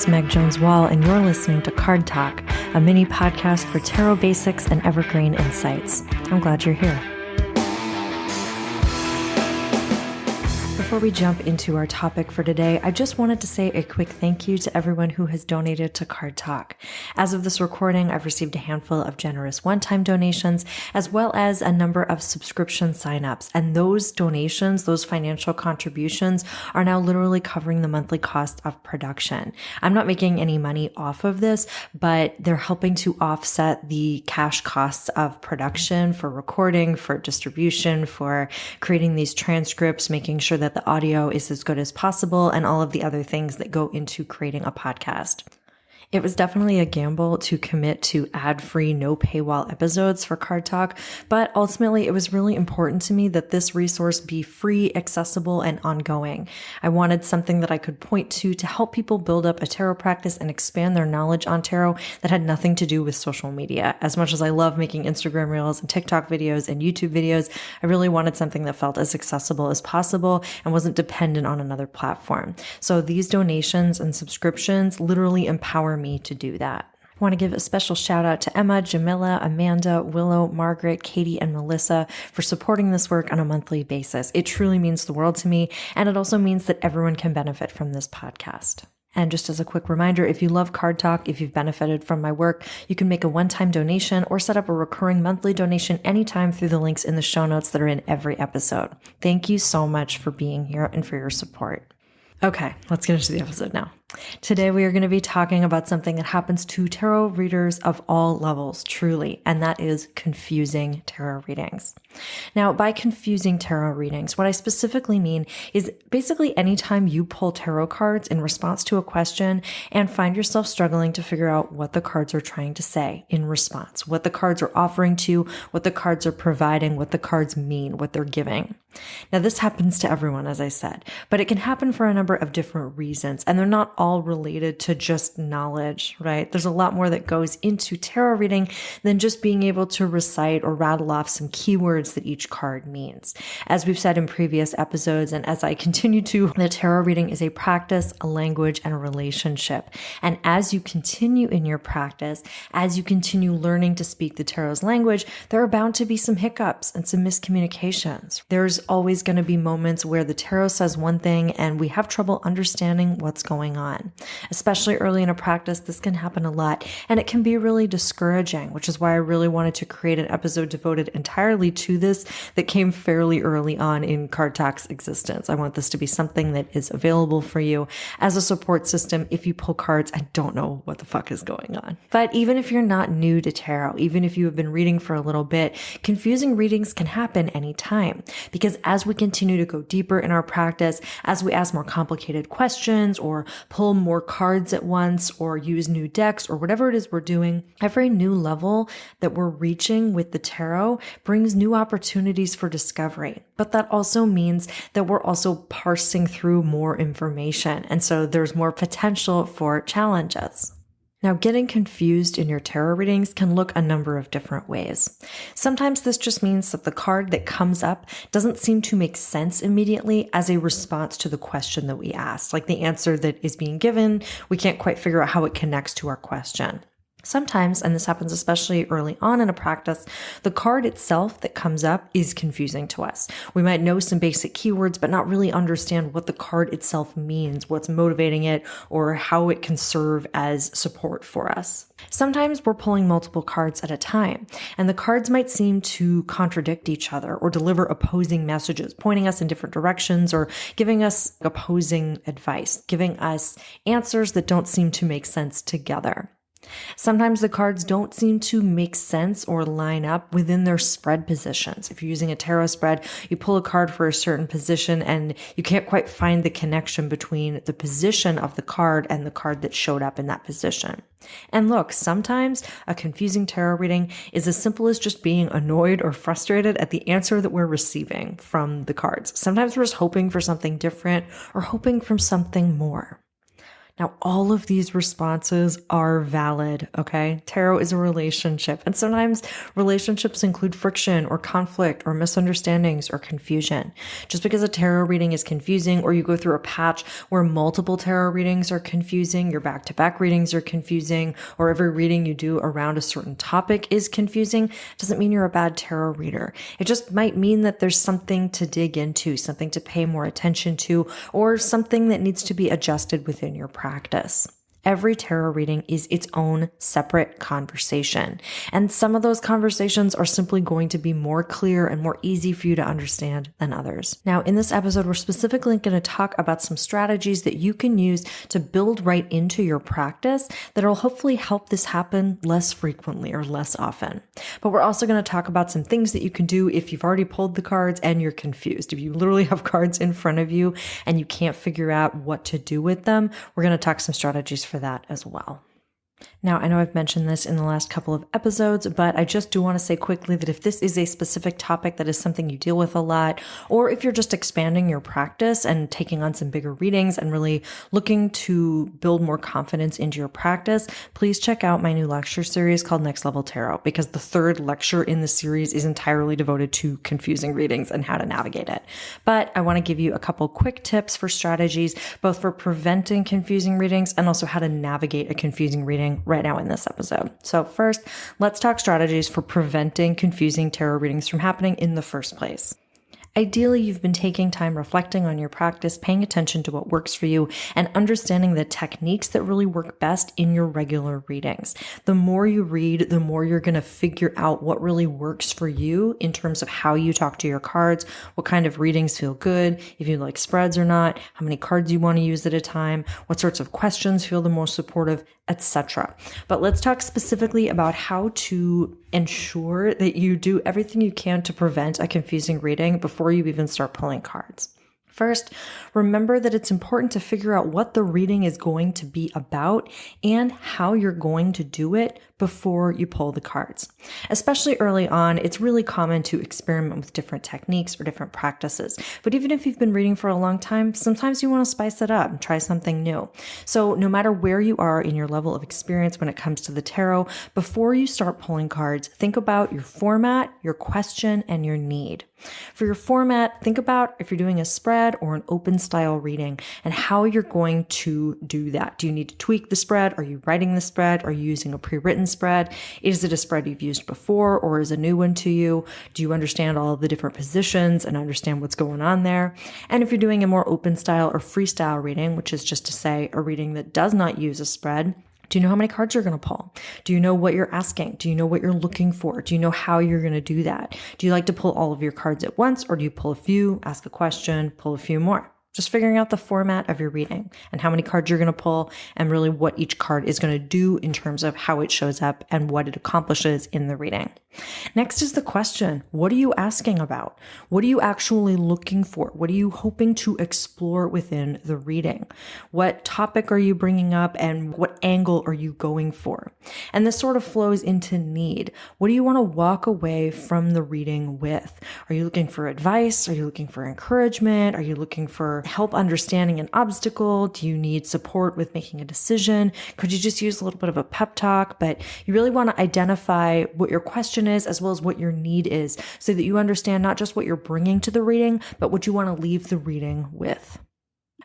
is Meg Jones-Wall, and you're listening to Card Talk, a mini podcast for tarot basics and evergreen insights. I'm glad you're here. Before we jump into our topic for today, I just wanted to say a quick thank you to everyone who has donated to Card Talk. As of this recording, I've received a handful of generous one-time donations, as well as a number of subscription signups. And those donations, those financial contributions, are now literally covering the monthly cost of production. I'm not making any money off of this, but they're helping to offset the cash costs of production for recording, for distribution, for creating these transcripts, making sure that the audio is as good as possible, and all of the other things that go into creating a podcast. It was definitely a gamble to commit to ad-free, no paywall episodes for Card Talk, but ultimately it was really important to me that this resource be free, accessible, and ongoing. I wanted something that I could point to help people build up a tarot practice and expand their knowledge on tarot that had nothing to do with social media. As much as I love making Instagram Reels and TikTok videos and YouTube videos, I really wanted something that felt as accessible as possible and wasn't dependent on another platform. So these donations and subscriptions literally empower me to do that. I want to give a special shout out to Emma, Jamila, Amanda, Willow, Margaret, Katie, and Melissa for supporting this work on a monthly basis. It truly means the world to me, and it also means that everyone can benefit from this podcast. And just as a quick reminder, if you love Card Talk, if you've benefited from my work, you can make a one-time donation or set up a recurring monthly donation anytime through the links in the show notes that are in every episode. Thank you so much for being here and for your support. Okay, let's get into the episode now. Today, we are going to be talking about something that happens to tarot readers of all levels, truly, and that is confusing tarot readings. Now, by confusing tarot readings, what I specifically mean is basically anytime you pull tarot cards in response to a question and find yourself struggling to figure out what the cards are trying to say in response, what the cards are offering to, what the cards are providing, what the cards mean, what they're giving. Now, this happens to everyone, as I said, but it can happen for a number of different reasons, and they're not all related to just knowledge, right? There's a lot more that goes into tarot reading than just being able to recite or rattle off some keywords that each card means. As we've said in previous episodes, and as I continue to, the tarot reading is a practice, a language, and a relationship. And as you continue in your practice, as you continue learning to speak the tarot's language, there are bound to be some hiccups and some miscommunications. There's always going to be moments where the tarot says one thing and we have trouble understanding what's going on. Especially early in a practice, this can happen a lot, and it can be really discouraging, which is why I really wanted to create an episode devoted entirely to this that came fairly early on in Card Talk's existence. I want this to be something that is available for you as a support system if you pull cards and don't know what the fuck is going on. But even if you're not new to tarot, even if you have been reading for a little bit, confusing readings can happen anytime, because as we continue to go deeper in our practice, as we ask more complicated questions or pull more cards at once or use new decks or whatever it is we're doing, every new level that we're reaching with the tarot brings new opportunities for discovery. But that also means that we're also parsing through more information. And so there's more potential for challenges. Now, getting confused in your tarot readings can look a number of different ways. Sometimes this just means that the card that comes up doesn't seem to make sense immediately as a response to the question that we asked. Like the answer that is being given, we can't quite figure out how it connects to our question. Sometimes, and this happens especially early on in a practice, the card itself that comes up is confusing to us. We might know some basic keywords, but not really understand what the card itself means, what's motivating it, or how it can serve as support for us. Sometimes we're pulling multiple cards at a time, and the cards might seem to contradict each other or deliver opposing messages, pointing us in different directions or giving us opposing advice, giving us answers that don't seem to make sense together. Sometimes the cards don't seem to make sense or line up within their spread positions. If you're using a tarot spread, you pull a card for a certain position and you can't quite find the connection between the position of the card and the card that showed up in that position. And look, sometimes a confusing tarot reading is as simple as just being annoyed or frustrated at the answer that we're receiving from the cards. Sometimes we're just hoping for something different or hoping for something more. Now, all of these responses are valid, okay? Tarot is a relationship, and sometimes relationships include friction or conflict or misunderstandings or confusion. Just because a tarot reading is confusing, or you go through a patch where multiple tarot readings are confusing, your back-to-back readings are confusing, or every reading you do around a certain topic is confusing, doesn't mean you're a bad tarot reader. It just might mean that there's something to dig into, something to pay more attention to, or something that needs to be adjusted within your practice. Every tarot reading is its own separate conversation. And some of those conversations are simply going to be more clear and more easy for you to understand than others. Now, in this episode, we're specifically going to talk about some strategies that you can use to build right into your practice that will hopefully help this happen less frequently or less often. But we're also going to talk about some things that you can do if you've already pulled the cards and you're confused. If you literally have cards in front of you and you can't figure out what to do with them, we're going to talk some strategies for that as well. Now, I know I've mentioned this in the last couple of episodes, but I just do want to say quickly that if this is a specific topic that is something you deal with a lot, or if you're just expanding your practice and taking on some bigger readings and really looking to build more confidence into your practice, please check out my new lecture series called Next Level Tarot, because the third lecture in the series is entirely devoted to confusing readings and how to navigate it. But I want to give you a couple quick tips for strategies, both for preventing confusing readings and also how to navigate a confusing reading right now in this episode. So first, let's talk strategies for preventing confusing tarot readings from happening in the first place. Ideally, you've been taking time reflecting on your practice, paying attention to what works for you, and understanding the techniques that really work best in your regular readings. The more you read, the more you're going to figure out what really works for you in terms of how you talk to your cards, what kind of readings feel good, if you like spreads or not, how many cards you want to use at a time, what sorts of questions feel the most supportive, etc. But let's talk specifically about how to ensure that you do everything you can to prevent a confusing reading before you even start pulling cards. First, remember that it's important to figure out what the reading is going to be about and how you're going to do it before you pull the cards. Especially early on, it's really common to experiment with different techniques or different practices. But even if you've been reading for a long time, sometimes you want to spice it up and try something new. So no matter where you are in your level of experience when it comes to the tarot, before you start pulling cards, think about your format, your question, and your need. For your format, think about if you're doing a spread or an open style reading and how you're going to do that. Do you need to tweak the spread? Are you writing the spread? Are you using a pre-written spread? Is it a spread you've used before or is a new one to you? Do you understand all of the different positions and understand what's going on there? And if you're doing a more open style or freestyle reading, which is just to say a reading that does not use a spread, do you know how many cards you're going to pull? Do you know what you're asking? Do you know what you're looking for? Do you know how you're going to do that? Do you like to pull all of your cards at once, or do you pull a few, ask a question, pull a few more? Just figuring out the format of your reading and how many cards you're going to pull and really what each card is going to do in terms of how it shows up and what it accomplishes in the reading. Next is the question. What are you asking about? What are you actually looking for? What are you hoping to explore within the reading? What topic are you bringing up and what angle are you going for? And this sort of flows into need. What do you want to walk away from the reading with? Are you looking for advice? Are you looking for encouragement? Are you looking for help understanding an obstacle? Do you need support with making a decision? Could you just use a little bit of a pep talk? But you really want to identify what your question is as well as what your need is so that you understand not just what you're bringing to the reading, but what you want to leave the reading with.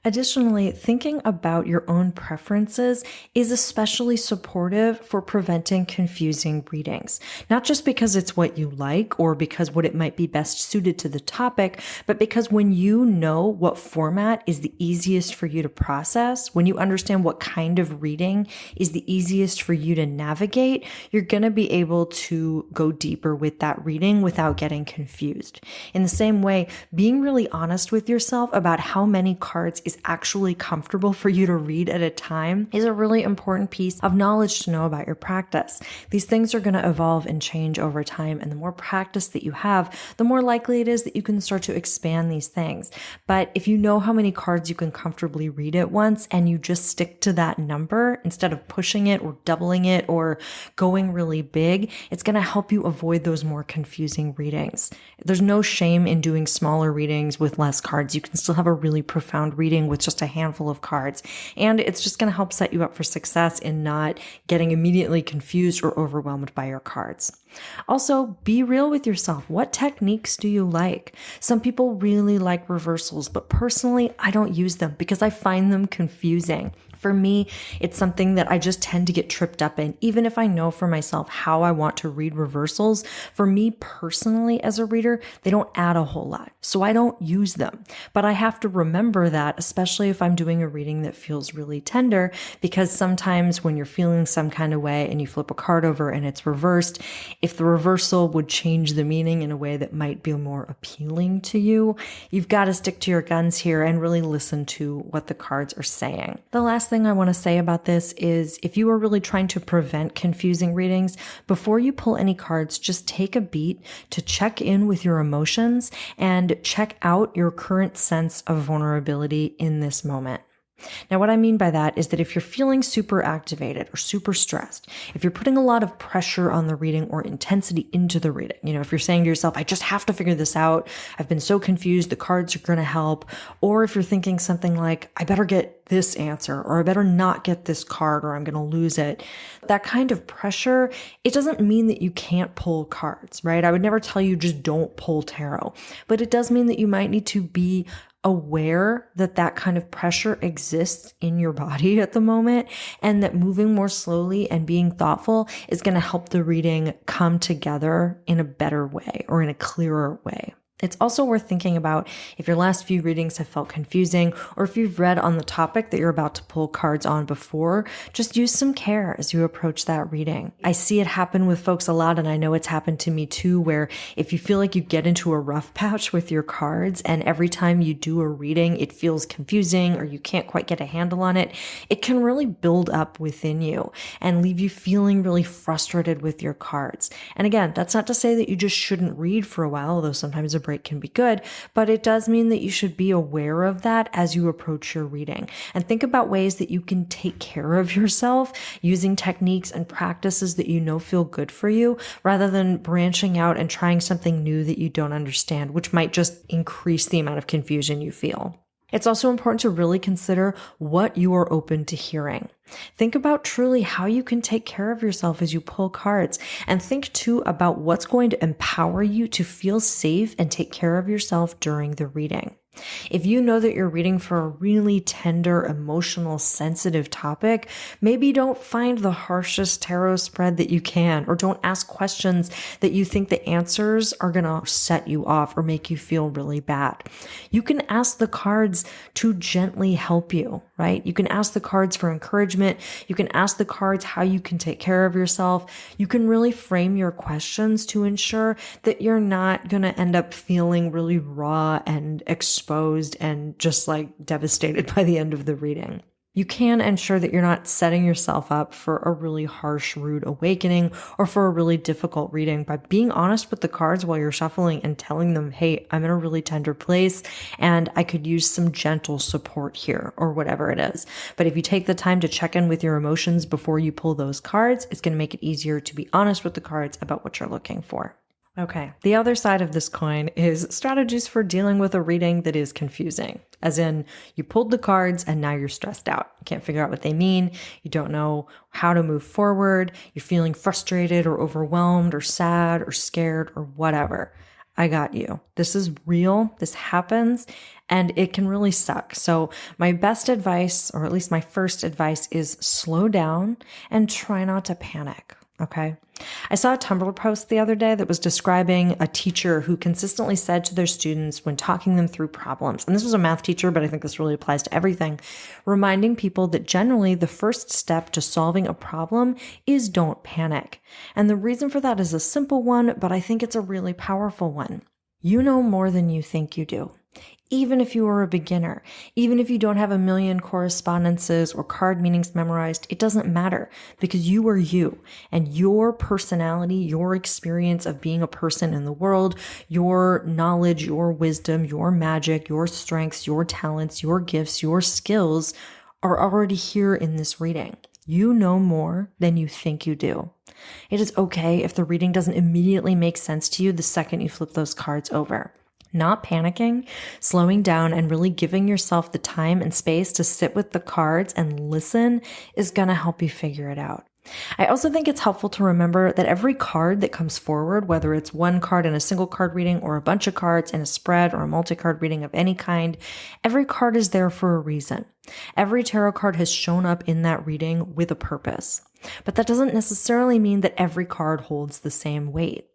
Additionally, thinking about your own preferences is especially supportive for preventing confusing readings. Not just because it's what you like or because what it might be best suited to the topic, but because when you know what format is the easiest for you to process, when you understand what kind of reading is the easiest for you to navigate, you're going to be able to go deeper with that reading without getting confused. In the same way, being really honest with yourself about how many cards is actually comfortable for you to read at a time is a really important piece of knowledge to know about your practice. These things are going to evolve and change over time, and the more practice that you have, the more likely it is that you can start to expand these things. But if you know how many cards you can comfortably read at once and you just stick to that number instead of pushing it or doubling it or going really big, it's going to help you avoid those more confusing readings. There's no shame in doing smaller readings with less cards. You can still have a really profound reading reading with just a handful of cards. And it's just going to help set you up for success in not getting immediately confused or overwhelmed by your cards. Also, be real with yourself. What techniques do you like? Some people really like reversals, but personally, I don't use them because I find them confusing. For me, it's something that I just tend to get tripped up in, even if I know for myself how I want to read reversals. For me personally, as a reader, they don't add a whole lot, so I don't use them. But I have to remember that, especially if I'm doing a reading that feels really tender, because sometimes when you're feeling some kind of way and you flip a card over and it's reversed, if the reversal would change the meaning in a way that might be more appealing to you, you've got to stick to your guns here and really listen to what the cards are saying. The last thing I want to say about this is if you are really trying to prevent confusing readings, before you pull any cards, just take a beat to check in with your emotions and check out your current sense of vulnerability in this moment. Now, what I mean by that is that if you're feeling super activated or super stressed, if you're putting a lot of pressure on the reading or intensity into the reading, if you're saying to yourself, I just have to figure this out, I've been so confused, the cards are going to help, or if you're thinking something like, I better get this answer, or I better not get this card, or I'm going to lose it. That kind of pressure, it doesn't mean that you can't pull cards, right? I would never tell you just don't pull tarot, but it does mean that you might need to be aware that that kind of pressure exists in your body at the moment, and that moving more slowly and being thoughtful is going to help the reading come together in a better way or in a clearer way. It's also worth thinking about if your last few readings have felt confusing, or if you've read on the topic that you're about to pull cards on before, just use some care as you approach that reading. I see it happen with folks a lot, and I know it's happened to me too, where if you feel like you get into a rough patch with your cards, and every time you do a reading, it feels confusing or you can't quite get a handle on it, it can really build up within you and leave you feeling really frustrated with your cards. And again, that's not to say that you just shouldn't read for a while, although sometimes a break can be good, but it does mean that you should be aware of that as you approach your reading, and think about ways that you can take care of yourself using techniques and practices that you know feel good for you, rather than branching out and trying something new that you don't understand, which might just increase the amount of confusion you feel. It's also important to really consider what you are open to hearing. Think about truly how you can take care of yourself as you pull cards, and think too about what's going to empower you to feel safe and take care of yourself during the reading. If you know that you're reading for a really tender, emotional, sensitive topic, maybe don't find the harshest tarot spread that you can, or don't ask questions that you think the answers are going to set you off or make you feel really bad. You can ask the cards to gently help you, right? You can ask the cards for encouragement. You can ask the cards how you can take care of yourself. You can really frame your questions to ensure that you're not going to end up feeling really raw and exposed and just devastated by the end of the reading. You can ensure that you're not setting yourself up for a really harsh, rude awakening or for a really difficult reading by being honest with the cards while you're shuffling and telling them, hey, I'm in a really tender place and I could use some gentle support here, or whatever it is. But if you take the time to check in with your emotions before you pull those cards, it's going to make it easier to be honest with the cards about what you're looking for. Okay, the other side of this coin is strategies for dealing with a reading that is confusing. As in, you pulled the cards and now you're stressed out. You can't figure out what they mean. You don't know how to move forward. You're feeling frustrated or overwhelmed or sad or scared or whatever. I got you. This is real. This happens, and it can really suck. So my best advice, or at least my first advice, is slow down and try not to panic. Okay. I saw a Tumblr post the other day that was describing a teacher who consistently said to their students when talking them through problems, and this was a math teacher, but I think this really applies to everything, reminding people that generally the first step to solving a problem is don't panic. And the reason for that is a simple one, but I think it's a really powerful one. You know more than you think you do. Even if you are a beginner, even if you don't have a million correspondences or card meanings memorized, it doesn't matter, because you are you, and your personality, your experience of being a person in the world, your knowledge, your wisdom, your magic, your strengths, your talents, your gifts, your skills are already here in this reading. You know more than you think you do. It is okay if the reading doesn't immediately make sense to you the second you flip those cards over. Not panicking, slowing down, and really giving yourself the time and space to sit with the cards and listen is going to help you figure it out. I also think it's helpful to remember that every card that comes forward, whether it's one card in a single card reading or a bunch of cards in a spread or a multi-card reading of any kind, every card is there for a reason. Every tarot card has shown up in that reading with a purpose. But that doesn't necessarily mean that every card holds the same weight.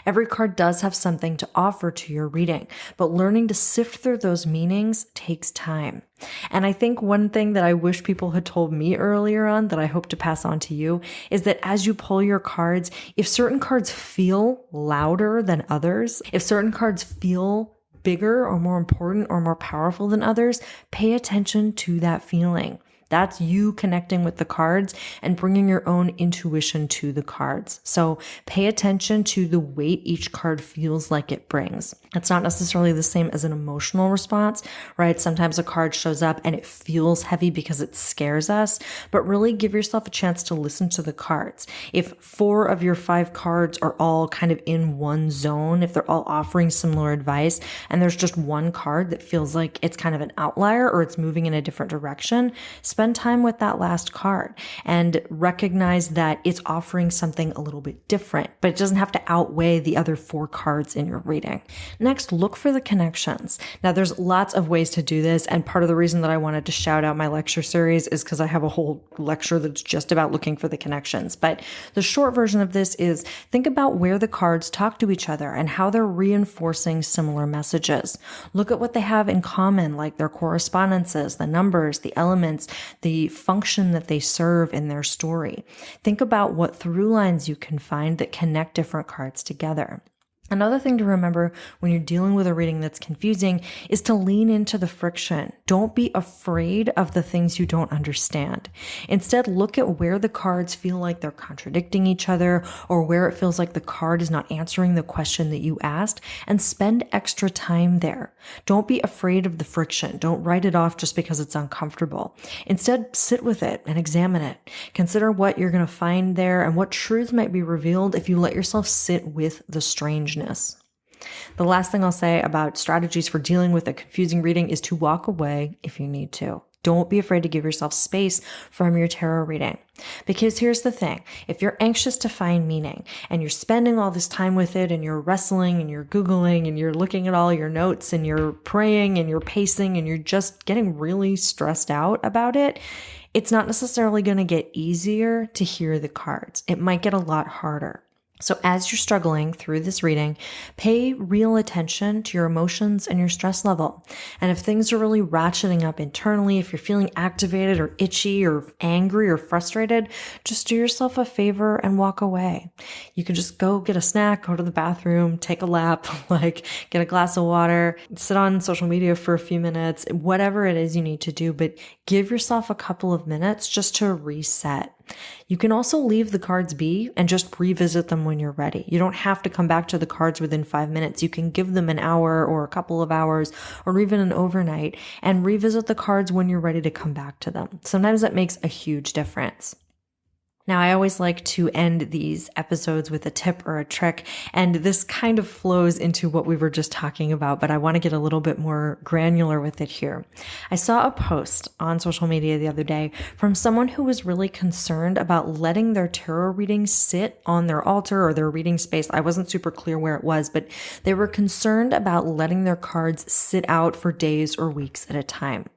Every card does have something to offer to your reading, but learning to sift through those meanings takes time. And I think one thing that I wish people had told me earlier on that I hope to pass on to you is that as you pull your cards, if certain cards feel louder than others, if certain cards feel bigger or more important or more powerful than others, pay attention to that feeling. That's you connecting with the cards and bringing your own intuition to the cards. So pay attention to the weight each card feels like it brings. It's not necessarily the same as an emotional response, right? Sometimes a card shows up and it feels heavy because it scares us, but really give yourself a chance to listen to the cards. If 4 of your 5 cards are all kind of in one zone, if they're all offering similar advice, and there's just one card that feels like it's kind of an outlier or it's moving in a different direction, spend time with that last card and recognize that it's offering something a little bit different, but it doesn't have to outweigh the other 4 cards in your reading. Next, look for the connections. Now, there's lots of ways to do this, and part of the reason that I wanted to shout out my lecture series is because I have a whole lecture that's just about looking for the connections. But the short version of this is think about where the cards talk to each other and how they're reinforcing similar messages. Look at what they have in common, like their correspondences, the numbers, the elements, the function that they serve in their story. Think about what through lines you can find that connect different cards together. Another thing to remember when you're dealing with a reading that's confusing is to lean into the friction. Don't be afraid of the things you don't understand. Instead, look at where the cards feel like they're contradicting each other or where it feels like the card is not answering the question that you asked, and spend extra time there. Don't be afraid of the friction. Don't write it off just because it's uncomfortable. Instead, sit with it and examine it. Consider what you're going to find there and what truths might be revealed if you let yourself sit with the strange. The last thing I'll say about strategies for dealing with a confusing reading is to walk away if you need to. Don't be afraid to give yourself space from your tarot reading. Because here's the thing, if you're anxious to find meaning and you're spending all this time with it and you're wrestling and you're Googling and you're looking at all your notes and you're praying and you're pacing and you're just getting really stressed out about it, it's not necessarily going to get easier to hear the cards. It might get a lot harder. So as you're struggling through this reading, pay real attention to your emotions and your stress level. And if things are really ratcheting up internally, if you're feeling activated or itchy or angry or frustrated, just do yourself a favor and walk away. You can just go get a snack, go to the bathroom, take a lap, get a glass of water, sit on social media for a few minutes, whatever it is you need to do, but give yourself a couple of minutes just to reset. You can also leave the cards be and just revisit them when you're ready. You don't have to come back to the cards within 5 minutes. You can give them an hour or a couple of hours or even an overnight and revisit the cards when you're ready to come back to them. Sometimes that makes a huge difference. Now, I always like to end these episodes with a tip or a trick, and this kind of flows into what we were just talking about, but I want to get a little bit more granular with it here. I saw a post on social media the other day from someone who was really concerned about letting their tarot readings sit on their altar or their reading space. I wasn't super clear where it was, but they were concerned about letting their cards sit out for days or weeks at a time.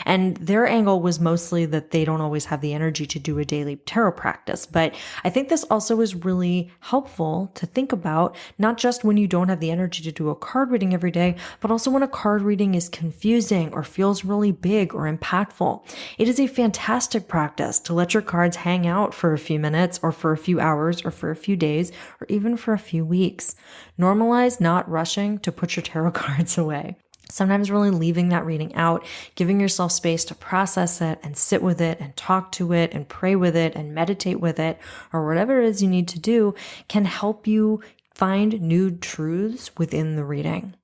And their angle was mostly that they don't always have the energy to do a daily tarot practice. But I think this also is really helpful to think about, not just when you don't have the energy to do a card reading every day, but also when a card reading is confusing or feels really big or impactful. It is a fantastic practice to let your cards hang out for a few minutes or for a few hours or for a few days or even for a few weeks. Normalize not rushing to put your tarot cards away. Sometimes really leaving that reading out, giving yourself space to process it and sit with it and talk to it and pray with it and meditate with it or whatever it is you need to do can help you find new truths within the reading.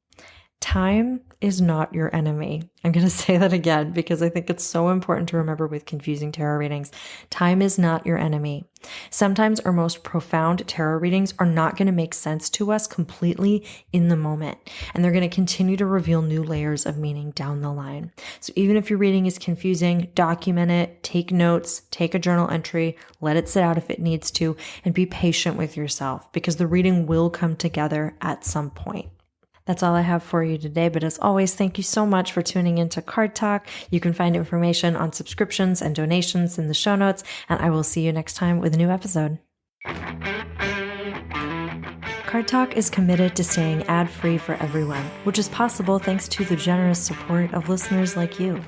Time is not your enemy. I'm going to say that again because I think it's so important to remember with confusing tarot readings. Time is not your enemy. Sometimes our most profound tarot readings are not going to make sense to us completely in the moment, and they're going to continue to reveal new layers of meaning down the line. So even if your reading is confusing, document it, take notes, take a journal entry, let it sit out if it needs to, and be patient with yourself because the reading will come together at some point. That's all I have for you today. But as always, thank you so much for tuning into Card Talk. You can find information on subscriptions and donations in the show notes, and I will see you next time with a new episode. Card Talk is committed to staying ad-free for everyone, which is possible thanks to the generous support of listeners like you.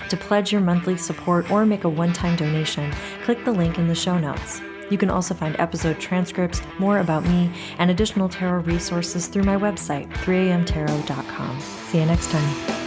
To pledge your monthly support or make a one-time donation, click the link in the show notes. You can also find episode transcripts, more about me, and additional tarot resources through my website, 3amtarot.com. See you next time.